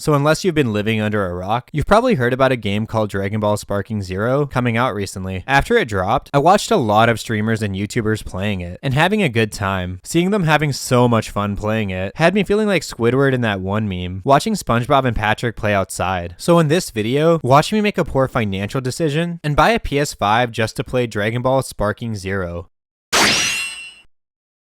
So unless you've been living under a rock, you've probably heard about a game called Dragon Ball Sparking Zero coming out recently. After it dropped, I watched a lot of streamers and YouTubers playing it and having a good time. Seeing them having so much fun playing it had me feeling like Squidward in that one meme, watching SpongeBob and Patrick play outside. So in this video, watch me make a poor financial decision and buy a PS5 just to play Dragon Ball Sparking Zero.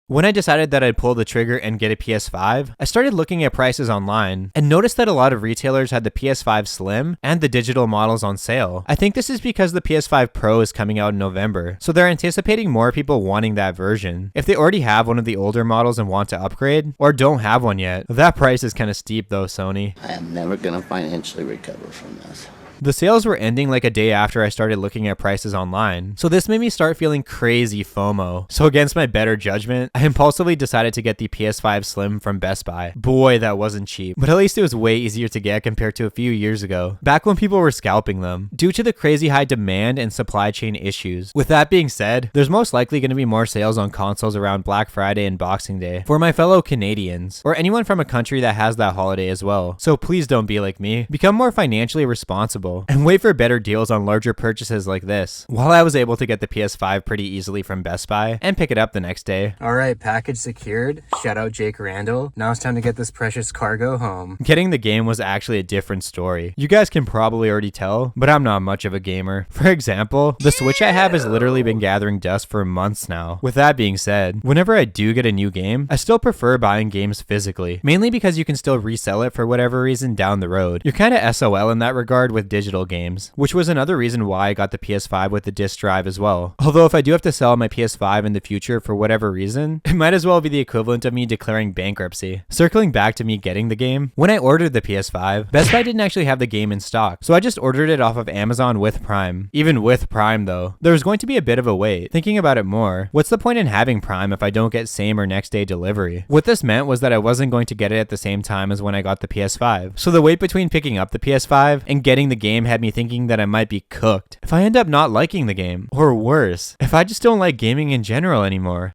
When I decided that I'd pull the trigger and get a PS5, I started looking at prices online and noticed that a lot of retailers had the PS5 Slim and the digital models on sale. I think this is because the PS5 Pro is coming out in November, so they're anticipating more people wanting that version. If they already have one of the older models and want to upgrade, or don't have one yet, that price is kind of steep though, Sony. I am never gonna financially recover from this. The sales were ending like a day after I started looking at prices online, so this made me start feeling crazy FOMO. So against my better judgment, I impulsively decided to get the PS5 Slim from Best Buy. Boy, that wasn't cheap, but at least it was way easier to get compared to a few years ago, back when people were scalping them, due to the crazy high demand and supply chain issues. With that being said, there's most likely going to be more sales on consoles around Black Friday and Boxing Day for my fellow Canadians, or anyone from a country that has that holiday as well. So please don't be like me. Become more financially responsible and wait for better deals on larger purchases like this. While I was able to get the PS5 pretty easily from Best Buy and pick it up the next day. Alright, package secured. Shout out Jake Randall. Now it's time to get this precious cargo home. Getting the game was actually a different story. You guys can probably already tell, but I'm not much of a gamer. For example, the Switch I have has literally been gathering dust for months now. With that being said, whenever I do get a new game, I still prefer buying games physically, mainly because you can still resell it for whatever reason down the road. You're kind of SOL in that regard with digital games, which was another reason why I got the PS5 with the disc drive as well. Although if I do have to sell my PS5 in the future for whatever reason, it might as well be the equivalent of me declaring bankruptcy. Circling back to me getting the game, when I ordered the PS5, Best Buy didn't actually have the game in stock, so I just ordered it off of Amazon with Prime. Even with Prime though, there was going to be a bit of a wait. Thinking about it more, what's the point in having Prime if I don't get same or next day delivery? What this meant was that I wasn't going to get it at the same time as when I got the PS5. So the wait between picking up the PS5 and getting the game had me thinking that I might be cooked if I end up not liking the game, or worse, if I just don't like gaming in general anymore.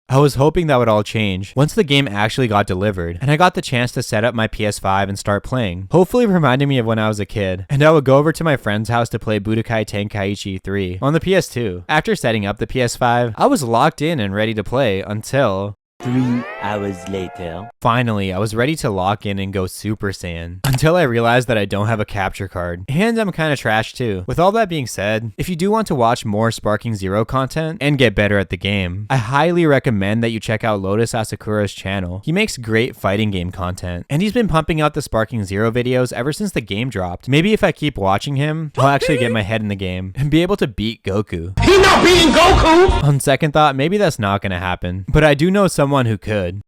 I was hoping that would all change once the game actually got delivered and I got the chance to set up my PS5 and start playing, hopefully reminding me of when I was a kid, and I would go over to my friend's house to play Budokai Tenkaichi 3 on the PS2. After setting up the PS5, I was locked in and ready to play until 3 hours later. Finally, I was ready to lock in and go Super Saiyan, until I realized that I don't have a capture card, and I'm kinda trash too. With all that being said, if you do want to watch more Sparking Zero content and get better at the game, I highly recommend that you check out Lotus Asakura's channel. He makes great fighting game content, and he's been pumping out the Sparking Zero videos ever since the game dropped. Maybe if I keep watching him, I'll actually get my head in the game and be able to beat Goku. He not beating Goku! On second thought, maybe that's not gonna happen, but I do know someone who could.